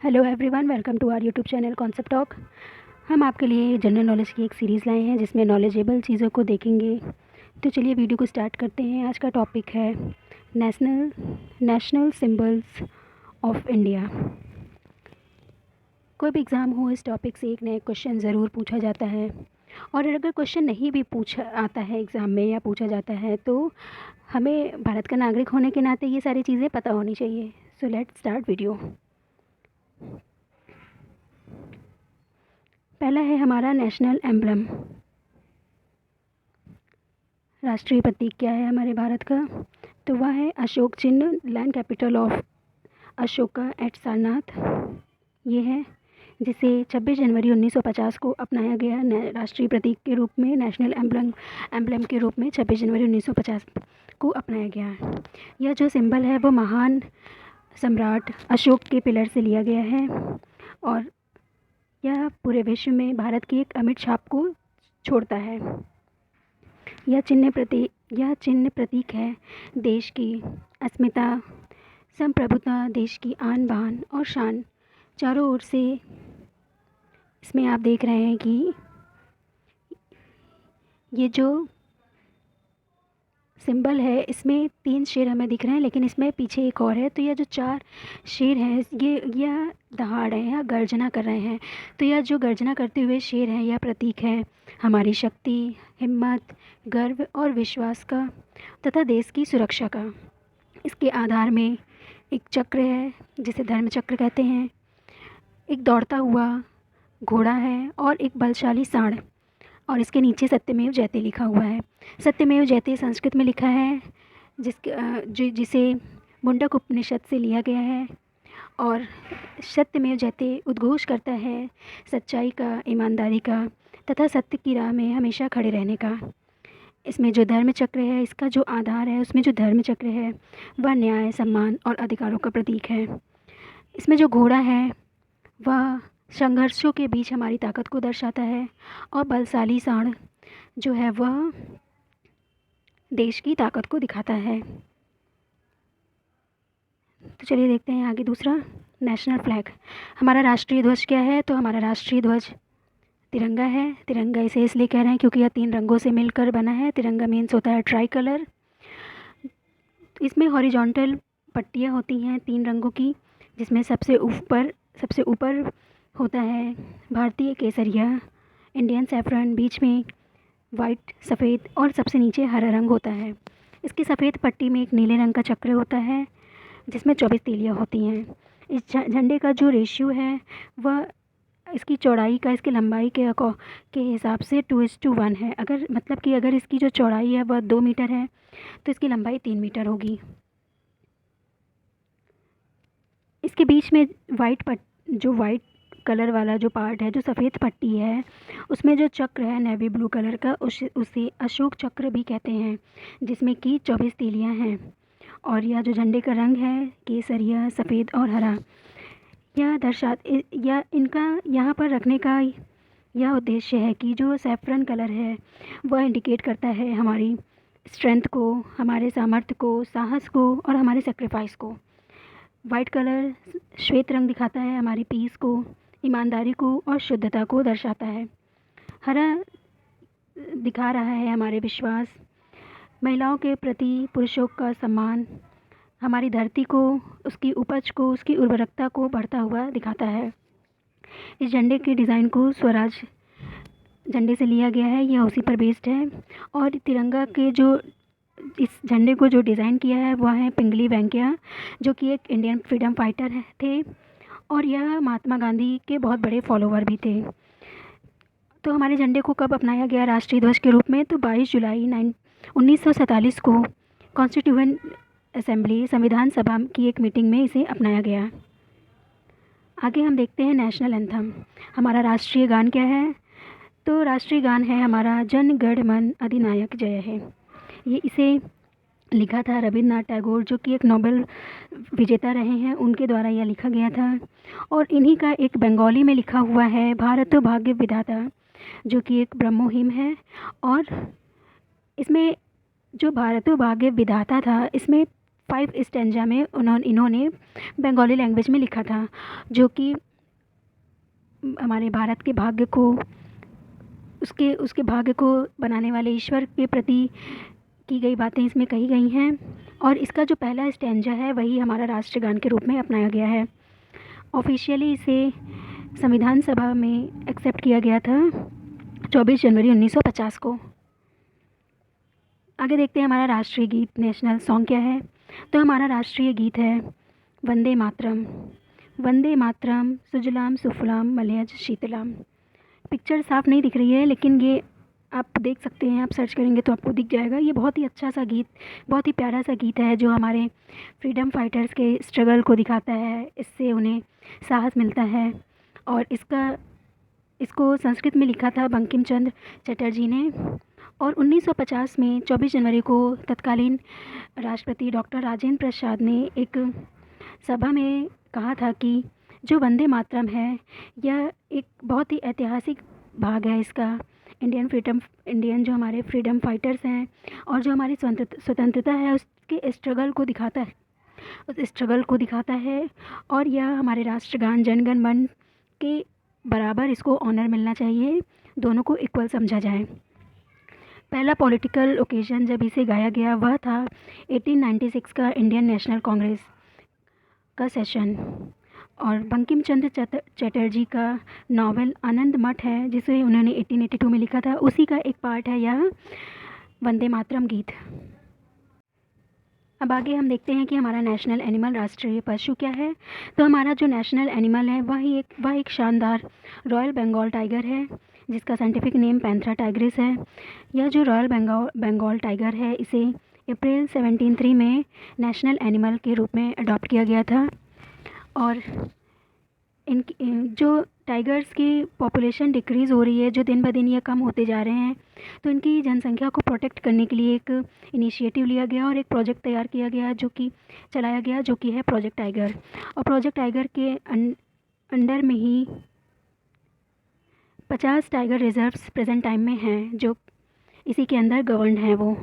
Hello everyone, welcome to our YouTube channel Concept Talk. हम आपके लिए जनरल नॉलेज की एक सीरीज़ लाए हैं जिसमें नॉलेजेबल चीज़ों को देखेंगे। तो चलिए वीडियो को स्टार्ट करते हैं। आज का टॉपिक है नेशनल सिंबल्स ऑफ इंडिया। कोई भी एग्ज़ाम हो, इस टॉपिक से एक नया क्वेश्चन ज़रूर पूछा जाता है, और अगर क्वेश्चन नहीं भी पूछा आता है एग्ज़ाम में या पूछा जाता है तो हमें भारत का नागरिक होने के नाते ये सारी चीज़ें पता होनी चाहिए। So let's start video. पहला है हमारा नेशनल एम्ब्लम। राष्ट्रीय प्रतीक क्या है हमारे भारत का? तो वह है अशोक चिन्ह, lion capital of Ashoka at Sarnath. ये है जिसे 26 जनवरी 1950 को अपनाया गया राष्ट्रीय प्रतीक के रूप में, नेशनल एम्ब्लम के रूप में 26 जनवरी 1950 को अपनाया गया। यह जो सिंबल है वो महान सम्राट अशोक के पिलर से लिया गया है, और यह पूरे विश्व में भारत की एक अमिट छाप को छोड़ता है। यह चिन्ह प्रतीक है देश की अस्मिता, संप्रभुता, देश की आन बान और शान। चारों ओर से इसमें आप देख रहे हैं कि ये जो सिंबल है इसमें 3 शेर हमें दिख रहे हैं, लेकिन इसमें पीछे एक और है। तो यह जो 4 शेर हैं यह दहाड़ है या गर्जना कर रहे हैं। तो यह जो गर्जना करते हुए शेर हैं यह प्रतीक है हमारी शक्ति, हिम्मत, गर्व और विश्वास का तथा देश की सुरक्षा का। इसके आधार में एक चक्र है जिसे धर्म चक्र कहते हैं, एक दौड़ता हुआ घोड़ा है और एक बलशाली सांड, और इसके नीचे सत्यमेव जयते लिखा हुआ है। सत्यमेव जयते संस्कृत में लिखा है, जिसे मुंडक उपनिषद से लिया गया है, और सत्यमेव जयते उद्घोष करता है सच्चाई का, ईमानदारी का तथा सत्य की राह में हमेशा खड़े रहने का। इसमें जो धर्म चक्र है, इसका जो आधार है, उसमें जो धर्म चक्र है वह न्याय, सम्मान और अधिकारों का प्रतीक है। इसमें जो घोड़ा है वह संघर्षों के बीच हमारी ताकत को दर्शाता है, और बलशाली सांड जो है वह देश की ताकत को दिखाता है। तो चलिए देखते हैं आगे। दूसरा, नेशनल फ्लैग। हमारा राष्ट्रीय ध्वज क्या है? तो हमारा राष्ट्रीय ध्वज तिरंगा है। तिरंगा इसे इसलिए कह रहे हैं क्योंकि यह 3 रंगों से मिलकर बना है। तिरंगा मीन्स होता है ट्राई कलर। इसमें हॉरिजॉन्टल पट्टियाँ होती हैं 3 रंगों की, जिसमें सबसे ऊपर होता है भारतीय केसरिया, इंडियन सैफरन, बीच में वाइट सफ़ेद, और सबसे नीचे हरा रंग होता है। इसकी सफ़ेद पट्टी में एक नीले रंग का चक्र होता है जिसमें 24 तीलियाँ होती हैं। इस झंडे का जो रेशियो है वह इसकी चौड़ाई का इसकी लंबाई के हिसाब से 2:1 है। अगर मतलब कि अगर इसकी जो चौड़ाई है वह 2 मीटर है तो इसकी लंबाई 3 मीटर होगी। इसके बीच में जो वाइट कलर वाला जो पार्ट है, जो सफ़ेद पट्टी है, उसमें जो चक्र है नेवी ब्लू कलर का, उसे अशोक चक्र भी कहते हैं, जिसमें कि 24 तीलियाँ हैं। और यह जो झंडे का रंग है केसरिया, सफ़ेद और हरा, या इनका यहाँ पर रखने का यह उद्देश्य है कि जो सैफरन कलर है वह इंडिकेट करता है हमारी स्ट्रेंथ को, हमारे सामर्थ्य को, साहस को और हमारे सेक्रीफाइस को। वाइट कलर श्वेत रंग दिखाता है हमारी पीस को, ईमानदारी को और शुद्धता को दर्शाता है। हरा दिखा रहा है हमारे विश्वास, महिलाओं के प्रति पुरुषों का सम्मान, हमारी धरती को, उसकी उपज को, उसकी उर्वरकता को बढ़ता हुआ दिखाता है। इस झंडे के डिज़ाइन को स्वराज झंडे से लिया गया है, यह उसी पर बेस्ड है। और तिरंगा के जो इस झंडे को जो डिज़ाइन किया है वह है पिंगली वेंकैया, जो कि एक इंडियन फ्रीडम फाइटर थे, और यह महात्मा गांधी के बहुत बड़े फॉलोवर भी थे। तो हमारे झंडे को कब अपनाया गया राष्ट्रीय ध्वज के रूप में? तो 22 जुलाई 1947 को कॉन्स्टिट्यूएंट असेंबली, संविधान सभा की एक मीटिंग में इसे अपनाया गया। आगे हम देखते हैं नेशनल एंथम। हमारा राष्ट्रीय गान क्या है? तो राष्ट्रीय गान है हमारा जन गण मन अधिनायक जय है। इसे लिखा था रविंद्रनाथ टैगोर, जो कि एक नोबेल विजेता रहे हैं, उनके द्वारा यह लिखा गया था। और इन्हीं का एक बंगाली में लिखा हुआ है भारत भाग्य विधाता, जो कि एक ब्रह्मोहिम है। और इसमें जो भारत भाग्य विधाता था, इसमें 5 स्टेंजा में इन्होंने बंगाली लैंग्वेज में लिखा था, जो कि हमारे भारत के भाग्य को, उसके भाग्य को बनाने वाले ईश्वर के प्रति की गई बातें इसमें कही गई हैं। और इसका जो पहला स्टेंजा है वही हमारा राष्ट्रगान के रूप में अपनाया गया है। ऑफिशियली इसे संविधान सभा में एक्सेप्ट किया गया था 24 जनवरी 1950 को। आगे देखते हैं हमारा राष्ट्रीय गीत, नेशनल सॉन्ग क्या है। तो हमारा राष्ट्रीय गीत है वंदे मातरम। वंदे मातरम सुजलाम सुफलाम मलयज शीतलाम। पिक्चर साफ नहीं दिख रही है, लेकिन ये आप देख सकते हैं, आप सर्च करेंगे तो आपको दिख जाएगा। ये बहुत ही अच्छा सा गीत, बहुत ही प्यारा सा गीत है, जो हमारे फ्रीडम फाइटर्स के स्ट्रगल को दिखाता है। इससे उन्हें साहस मिलता है। और इसको संस्कृत में लिखा था बंकिम चंद्र चटर्जी ने। और 1950 में 24 जनवरी को तत्कालीन राष्ट्रपति डॉक्टर राजेंद्र प्रसाद ने एक सभा में कहा था कि जो वंदे मातरम है, यह एक बहुत ही ऐतिहासिक भाग है इसका। इंडियन जो हमारे फ्रीडम फाइटर्स हैं और जो हमारी स्वतंत्रता है, उसके स्ट्रगल को दिखाता है, उस स्ट्रगल को दिखाता है। और यह हमारे राष्ट्रगान जनगण मन के बराबर इसको ऑनर मिलना चाहिए, दोनों को इक्वल समझा जाए। पहला पॉलिटिकल ओकेजन जब इसे गाया गया वह था 1896 का इंडियन नेशनल कांग्रेस का सेशन। और बंकिम चंद्र चटर्जी का नावल आनंद मठ है, जिसे उन्होंने 1882 में लिखा था, उसी का एक पार्ट है यह वंदे मातरम गीत। अब आगे हम देखते हैं कि हमारा नेशनल एनिमल, राष्ट्रीय पशु क्या है। तो हमारा जो नेशनल एनिमल है वह एक शानदार रॉयल बंगाल टाइगर है, जिसका साइंटिफिक नेम पैंथरा टाइग्रिस है। यह जो रॉयल बंगाल टाइगर है, इसे अप्रैल 1703 में नेशनल एनिमल के रूप में अडॉप्ट किया गया था। और जो टाइगर्स की पॉपुलेशन डिक्रीज़ हो रही है, जो दिन ब दिन ये कम होते जा रहे हैं, तो इनकी जनसंख्या को प्रोटेक्ट करने के लिए एक इनिशिएटिव लिया गया और एक प्रोजेक्ट तैयार किया गया, जो कि चलाया गया, जो कि है प्रोजेक्ट टाइगर। और प्रोजेक्ट टाइगर के अंडर में ही 50 टाइगर रिजर्व्स प्रेजेंट टाइम में हैं, जो इसी के अंदर गवर्नड हैं। वो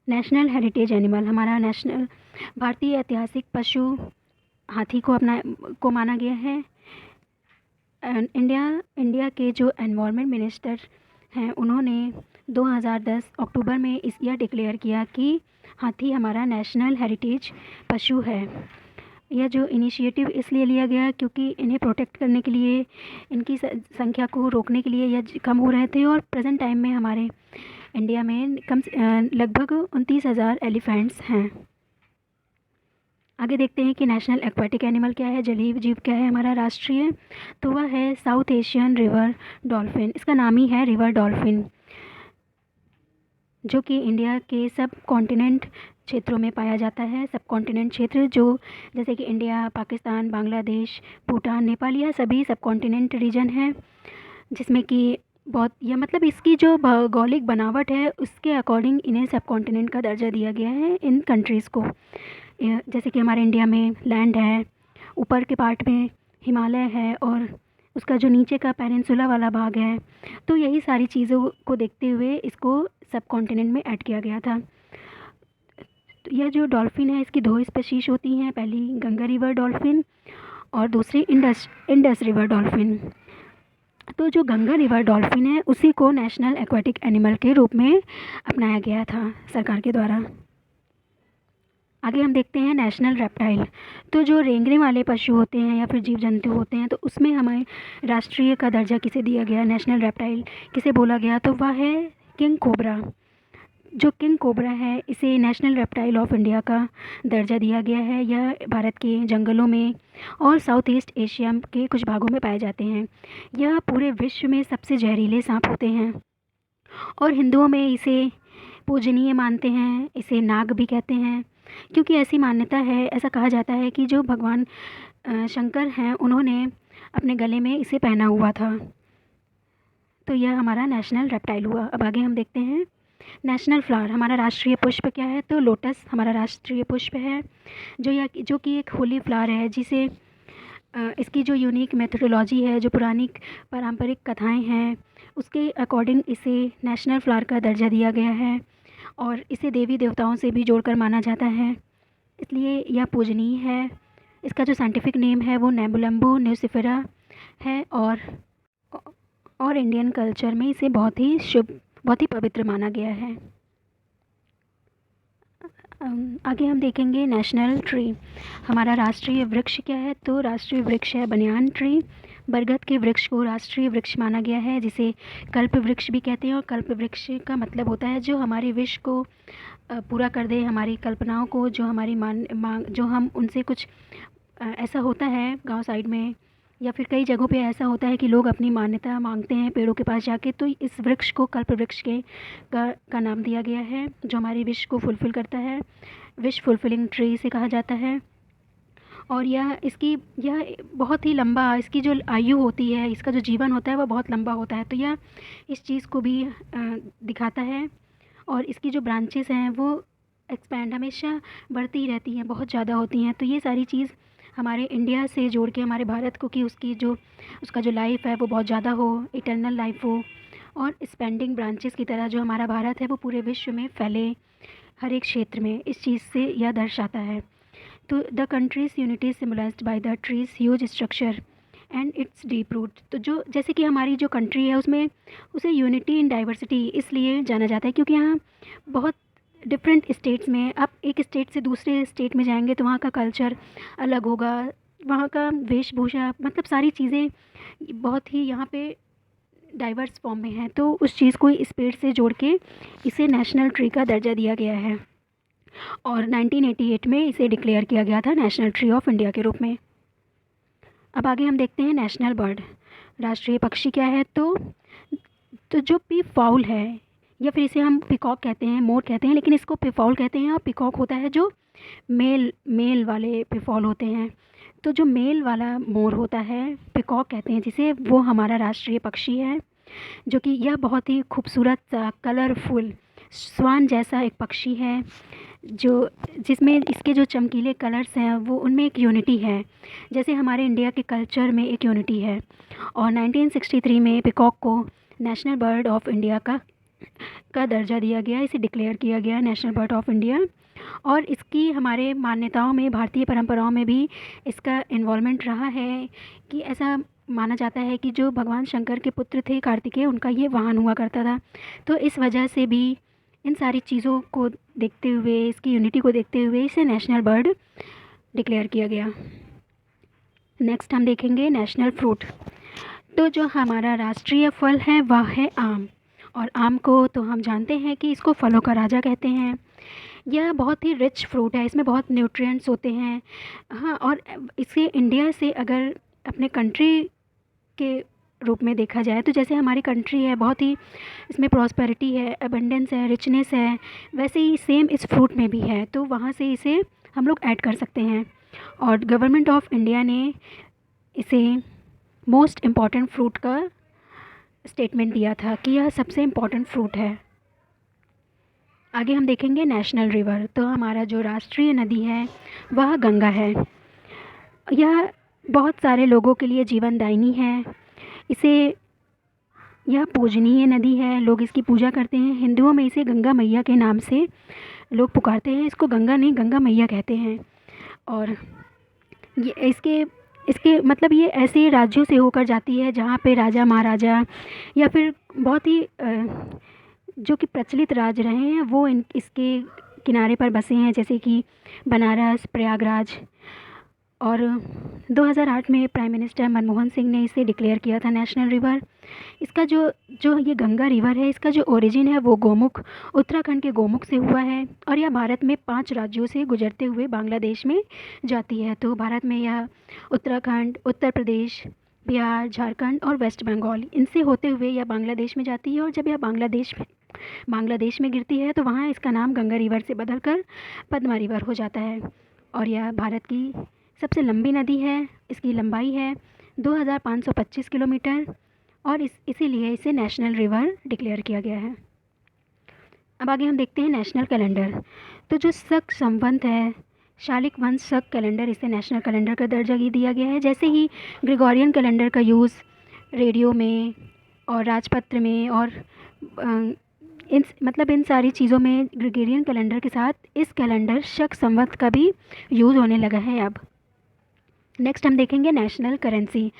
नेशनल हेरिटेज एनिमल, हमारा नेशनल भारतीय ऐतिहासिक पशु हाथी को माना गया है। इंडिया के जो एनवायरनमेंट मिनिस्टर हैं, उन्होंने 2010 अक्टूबर में यह डिक्लेयर किया कि हाथी हमारा नेशनल हेरिटेज पशु है। यह जो इनिशिएटिव इसलिए लिया गया क्योंकि इन्हें प्रोटेक्ट करने के लिए, इनकी संख्या को रोकने के लिए यह कम हो रहे थे। और प्रेजेंट टाइम में हमारे इंडिया में लगभग 29,000 एलिफेंट्स हैं। आगे देखते हैं कि नेशनल एक्वाटिक एनिमल क्या है, जलीय जीव क्या है हमारा राष्ट्रीय। तो वह है साउथ एशियन रिवर डॉल्फिन। इसका नाम ही है रिवर डॉल्फिन, जो कि इंडिया के सब कॉन्टिनेंट क्षेत्रों में पाया जाता है। सब कॉन्टिनेंट क्षेत्र जो जैसे कि इंडिया, पाकिस्तान, बांग्लादेश, भूटान, नेपाल, यह सभी सब कॉन्टिनेंट रीजन हैं, जिसमें कि बहुत, यह मतलब इसकी जो भौगोलिक बनावट है उसके अकॉर्डिंग इन्हें सब कॉन्टिनेंट का दर्जा दिया गया है इन कंट्रीज़ को। जैसे कि हमारे इंडिया में लैंड है, ऊपर के पार्ट में हिमालय है और उसका जो नीचे का पेनिनसुला वाला भाग है। तो यही सारी चीज़ों को देखते हुए इसको सब कॉन्टिनेंट में ऐड किया गया था। तो यह जो डॉल्फिन है, इसकी 2 स्पीशीज़ होती हैं, पहली गंगा रिवर डॉल्फिन और दूसरी इंडस रिवर डॉल्फिन। तो जो गंगा रिवर डॉल्फिन है उसी को नेशनल एक्वाटिक एनिमल के रूप में अपनाया गया था सरकार के द्वारा। आगे हम देखते हैं नेशनल रेप्टाइल। तो जो रेंगने वाले पशु होते हैं या फिर जीव जंतु होते हैं, तो उसमें हमें राष्ट्रीय का दर्जा किसे दिया गया, नेशनल रेप्टाइल किसे बोला गया, तो वह है किंग कोबरा। जो किंग कोबरा है, इसे नेशनल रेप्टाइल ऑफ इंडिया का दर्जा दिया गया है। यह भारत के जंगलों में और साउथ ईस्ट एशिया के कुछ भागों में पाए जाते हैं। यह पूरे विश्व में सबसे जहरीले सांप होते हैं और हिंदुओं में इसे पूजनीय मानते हैं, इसे नाग भी कहते हैं, क्योंकि ऐसी मान्यता है, ऐसा कहा जाता है कि जो भगवान शंकर हैं उन्होंने अपने गले में इसे पहना हुआ था। तो यह हमारा नेशनल रेप्टाइल हुआ। अब आगे हम देखते हैं नेशनल फ्लावर, हमारा राष्ट्रीय पुष्प क्या है। तो लोटस हमारा राष्ट्रीय पुष्प है, जो कि एक होली फ्लावर है, जिसे इसकी जो यूनिक मेथोडोलॉजी है, जो पुरानी पारंपरिक कथाएं हैं, उसके अकॉर्डिंग इसे नेशनल फ्लावर का दर्जा दिया गया है। और इसे देवी देवताओं से भी जोड़कर माना जाता है, इसलिए यह पूजनीय है। इसका जो साइंटिफिक नेम है वो नेबुलम्बो न्यूसिफेरा है, और इंडियन कल्चर में इसे बहुत ही शुभ, बहुत ही पवित्र माना गया है। आगे हम देखेंगे नेशनल ट्री। हमारा राष्ट्रीय वृक्ष क्या है? तो राष्ट्रीय वृक्ष है बनियान ट्री। बरगद के वृक्ष को राष्ट्रीय वृक्ष माना गया है, जिसे कल्प वृक्ष भी कहते हैं। और कल्प वृक्ष का मतलब होता है जो हमारे विश को पूरा कर दे, हमारी कल्पनाओं को, जो हमारी मांग, जो हम उनसे कुछ ऐसा होता है गांव साइड में या फिर कई जगहों पे ऐसा होता है कि लोग अपनी मान्यता मांगते हैं पेड़ों के पास जाके, तो इस वृक्ष को कल्प वृक्ष का नाम दिया गया है, जो हमारी विश को फुलफ़िल करता है। विश फुलफिलिंग ट्री से कहा जाता है। और यह बहुत ही लंबा, इसकी जो आयु होती है, इसका जो जीवन होता है वह बहुत लंबा होता है, तो यह इस चीज़ को भी दिखाता है। और इसकी जो ब्रांचेस हैं वो एक्सपैंड हमेशा बढ़ती ही रहती हैं, बहुत ज़्यादा होती हैं। तो ये सारी चीज़ हमारे इंडिया से जोड़ के हमारे भारत को, कि उसका जो लाइफ है वो बहुत ज़्यादा हो, इटर्नल लाइफ हो, और स्पेंडिंग ब्रांचेस की तरह जो हमारा भारत है वो पूरे विश्व में फैले, हर एक क्षेत्र में। इस चीज़ से यह दर्शाता है। तो the country's unity symbolised by the tree's huge structure and its deep root. तो जो जैसे कि हमारी जो कंट्री है उसमें उसे यूनिटी इन डाइवर्सिटी इसलिए जाना जाता है क्योंकि यहाँ बहुत डिफरेंट स्टेट्स में, आप एक स्टेट से दूसरे स्टेट में जाएंगे तो वहाँ का कल्चर अलग होगा, वहाँ का वेशभूषा, मतलब सारी चीज़ें बहुत ही यहाँ पे डाइवर्स फॉर्म में है। तो उस चीज़ को इस पेड़ से जोड़ के इसे नेशनल ट्री का दर्जा दिया गया है, और 1988 में इसे डिक्लेयर किया गया था नेशनल ट्री ऑफ इंडिया के रूप में। अब आगे हम देखते हैं नेशनल बर्ड, राष्ट्रीय पक्षी क्या है? तो जो पी फाउल है, या फिर इसे हम पिकॉक कहते हैं, मोर कहते हैं, लेकिन इसको पिफॉल कहते हैं। और पिकॉक होता है जो मेल वाले पिफॉल होते हैं। तो जो मेल वाला मोर होता है पिकॉक कहते हैं जिसे, वो हमारा राष्ट्रीय पक्षी है, जो कि यह बहुत ही खूबसूरत सा कलरफुल स्वान जैसा एक पक्षी है, जिसमें इसके जो चमकीले कलर्स हैं वो उनमें एक यूनिटी है, जैसे हमारे इंडिया के कल्चर में एक यूनिटी है। और 1963 में पिकॉक को नेशनल बर्ड ऑफ इंडिया का दर्जा दिया गया, इसे डिक्लेयर किया गया नेशनल बर्ड ऑफ इंडिया। और इसकी हमारे मान्यताओं में, भारतीय परंपराओं में भी इसका इन्वॉल्वमेंट रहा है, कि ऐसा माना जाता है कि जो भगवान शंकर के पुत्र थे कार्तिकेय, उनका ये वाहन हुआ करता था। तो इस वजह से भी, इन सारी चीज़ों को देखते हुए, इसकी यूनिटी को देखते हुए इसे नेशनल बर्ड डिक्लेयर किया गया। नेक्स्ट हम देखेंगे नेशनल फ्रूट। तो जो हमारा राष्ट्रीय फल है वह है आम। और आम को तो हम जानते हैं कि इसको फलों का राजा कहते हैं। यह बहुत ही रिच फ्रूट है, इसमें बहुत न्यूट्रिएंट्स होते हैं। हाँ, और इसे इंडिया से अगर अपने कंट्री के रूप में देखा जाए तो जैसे हमारी कंट्री है, बहुत ही इसमें प्रॉस्पेरिटी है, अबंडेंस है, रिचनेस है, वैसे ही सेम इस फ्रूट में भी है। तो वहाँ से इसे हम लोग ऐड कर सकते हैं। और गवर्नमेंट ऑफ इंडिया ने इसे मोस्ट इम्पॉर्टेंट फ्रूट का स्टेटमेंट दिया था कि यह सबसे इम्पॉर्टेंट फ्रूट है। आगे हम देखेंगे नेशनल रिवर। तो हमारा जो राष्ट्रीय नदी है वह गंगा है। यह बहुत सारे लोगों के लिए जीवनदायिनी है। यह पूजनीय नदी है, लोग इसकी पूजा करते हैं। हिंदुओं में इसे गंगा मैया के नाम से लोग पुकारते हैं, इसको गंगा नहीं गंगा मैया कहते हैं। और ये इसके मतलब ये ऐसे राज्यों से होकर जाती है जहाँ पे राजा महाराजा या फिर बहुत ही जो कि प्रचलित राज रहे हैं वो इसके किनारे पर बसे हैं, जैसे कि बनारस, प्रयागराज। और 2008 में प्राइम मिनिस्टर मनमोहन सिंह ने इसे डिक्लेयर किया था नेशनल रिवर। इसका जो ये गंगा रिवर है, इसका जो ओरिजिन है वो गोमुख, उत्तराखंड के गोमुख से हुआ है। और यह भारत में 5 राज्यों से गुजरते हुए बांग्लादेश में जाती है। तो भारत में यह उत्तराखंड, उत्तर प्रदेश, बिहार, झारखंड और वेस्ट बंगाल, इनसे होते हुए यह बांग्लादेश में जाती है। और जब यह बांग्लादेश में गिरती है तो वहाँ इसका नाम गंगा रिवर से बदलकर पद्मा रिवर हो जाता है। और यह भारत की सबसे लंबी नदी है, इसकी लंबाई है 2525 किलोमीटर, और इसीलिए इसे नेशनल रिवर डिक्लेयर किया गया है। अब आगे हम देखते हैं नेशनल कैलेंडर। तो जो शक संवत है, शालिक वंश शक कैलेंडर, इसे नेशनल कैलेंडर का दर्जा दिया गया है। जैसे ही ग्रेगोरियन कैलेंडर का यूज़ रेडियो में और राजपत्र में और इन सारी चीज़ों में ग्रेगोरियन कैलेंडर के साथ इस कैलेंडर शक संवत का भी यूज़ होने लगा है अब। नेक्स्ट हम देखेंगे नेशनल करेंसी।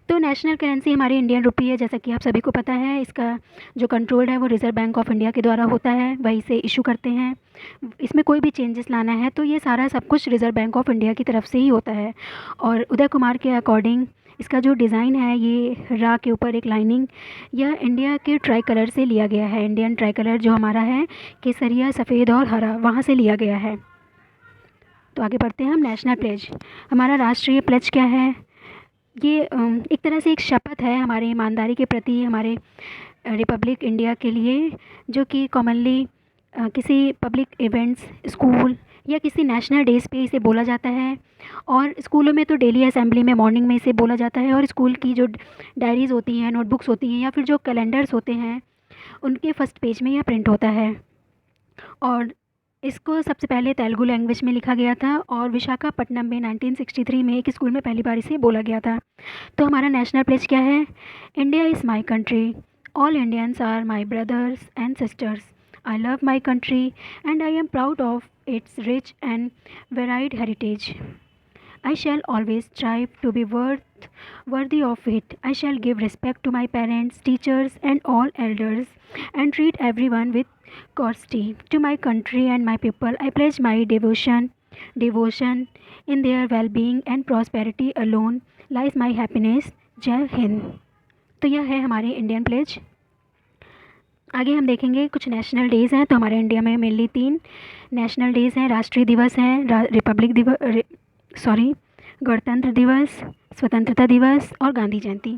तो नेशनल करेंसी हमारी इंडियन रुपी है, जैसा कि आप सभी को पता है। इसका जो कंट्रोल है वो रिज़र्व बैंक ऑफ इंडिया के द्वारा होता है, वही से इशू करते हैं। इसमें कोई भी चेंजेस लाना है तो ये सारा सब कुछ रिज़र्व बैंक ऑफ इंडिया की तरफ से ही होता है। और उदय कुमार के अकॉर्डिंग इसका जो डिज़ाइन है, ये रा के ऊपर एक लाइनिंग, यह इंडिया के ट्राई कलर से लिया गया है। इंडियन ट्राई कलर जो हमारा है, केसरिया, सफ़ेद और हरा, वहाँ से लिया गया है। तो आगे बढ़ते हैं हम। नेशनल प्लेज, हमारा राष्ट्रीय प्लेज क्या है? ये एक तरह से एक शपथ है हमारे ईमानदारी के प्रति, हमारे रिपब्लिक इंडिया के लिए, जो कि कॉमनली किसी पब्लिक इवेंट्स, स्कूल या किसी नेशनल डेज़ पे इसे बोला जाता है। और स्कूलों में तो डेली असेंबली में मॉर्निंग में इसे बोला जाता है, और स्कूल की जो डायरीज़ होती हैं, नोटबुक्स होती हैं, या फिर जो कैलेंडर्स होते हैं, उनके फर्स्ट पेज में यह प्रिंट होता है। और इसको सबसे पहले तेलुगु लैंग्वेज में लिखा गया था, और विशाखापट्टनम में 1963 में एक स्कूल में पहली बार इसे बोला गया था। तो हमारा नेशनल प्लेज क्या है? India is my country, all Indians are my brothers and sisters, I love my country and I am proud of its rich and varied heritage, I shall always strive to be worthy of it. I shall give respect to my parents, teachers, and all elders, and treat everyone with courtesy. To my country and my people, I pledge my devotion in their well-being and prosperity alone lies my happiness. जय हिंद। तो यह है हमारे Indian pledge. आगे हम देखेंगे कुछ national days हैं। तो हमारे इंडिया में मेनली 3 नेशनल डेज़ हैं। राष्ट्रीय दिवस हैं, गणतंत्र दिवस, स्वतंत्रता दिवस और गांधी जयंती।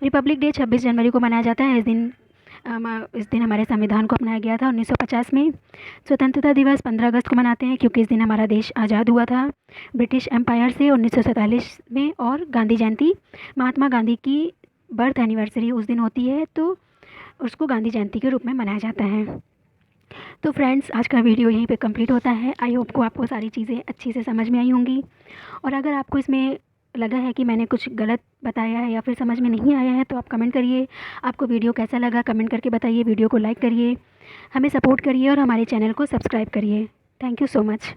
रिपब्लिक डे 26 जनवरी को मनाया जाता है। इस दिन हमारे संविधान को अपनाया गया था 1950 में। स्वतंत्रता दिवस 15 अगस्त को मनाते हैं, क्योंकि इस दिन हमारा देश आज़ाद हुआ था ब्रिटिश एम्पायर से 1947 में। और गांधी जयंती, महात्मा गांधी की बर्थ एनिवर्सरी उस दिन होती है, तो उसको गांधी जयंती के रूप में मनाया जाता है। तो फ्रेंड्स, आज का वीडियो यहीं पे कंप्लीट होता है। आई होप को आपको सारी चीज़ें अच्छी से समझ में आई होंगी। और अगर आपको इसमें लगा है कि मैंने कुछ गलत बताया है या फिर समझ में नहीं आया है, तो आप कमेंट करिए। आपको वीडियो कैसा लगा कमेंट करके बताइए। वीडियो को लाइक करिए, हमें सपोर्ट करिए और हमारे चैनल को सब्सक्राइब करिए। Thank you so much.